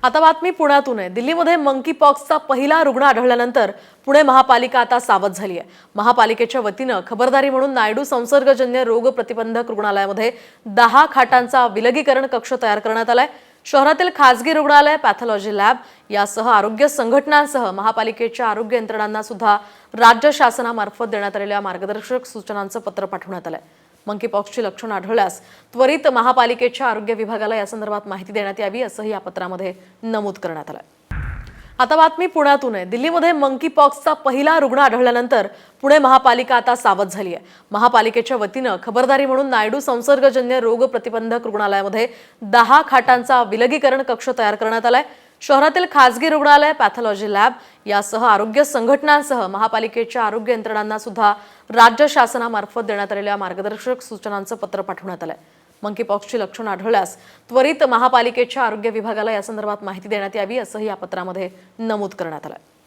आता बातमी पुण्यातून आहे। दिल्लीमध्ये मंकी पॉक्सचा पहिला रुग्ण आढळल्यानंतर पुणे महापालिका आता सावध झाली आहे। महापालिकेच्या वतीनं खबरदारी म्हणून नायडू संसर्गजन्य रोग प्रतिबंधक रुग्णालयामध्ये 10 खाटांचा विलगीकरण कक्ष तयार करण्यात आलाय। शहरातील खासगी रुग्णालय, पॅथॉलॉजी लॅब यासह आरोग्य संघटनांसह महापालिकेच्या आरोग्य यंत्रणांना सुद्धा राज्य शासनामार्फत देण्यात आलेल्या मार्गदर्शक सूचनांचं पत्र पाठवण्यात आलंय। मंकी पॉक्सची लक्षणं आढळल्यास त्वरित महापालिकेच्या आरोग्य विभागाला या संदर्भात माहिती देण्यात यावी असंही या पत्रामध्ये नमूद करण्यात आलंय। आता बातमी पुण्यातून आहे। दिल्लीमध्ये मंकी पॉक्सचा पहिला रुग्ण आढळल्यानंतर पुणे महापालिका आता सावध झाली आहे। महापालिकेच्या वतीनं खबरदारी म्हणून नायडू संसर्गजन्य रोग प्रतिबंधक रुग्णालयामध्ये 10 खाटांचा विलगीकरण कक्ष तयार करण्यात आलाय। शहरातील खासगी रुग्णालय, पॅथॉलॉजी लॅब यासह आरोग्य संघटनांसह महापालिकेच्या आरोग्य यंत्रणांना सुद्धा राज्य शासनामार्फत देण्यात आलेल्या मार्गदर्शक सूचनांचं पत्र पाठवण्यात आलंय। मंकी पॉक्सची लक्षणं आढळल्यास त्वरित महापालिकेच्या आरोग्य विभागाला या संदर्भात माहिती देण्यात यावी असंही या पत्रामध्ये नमूद करण्यात आलंय।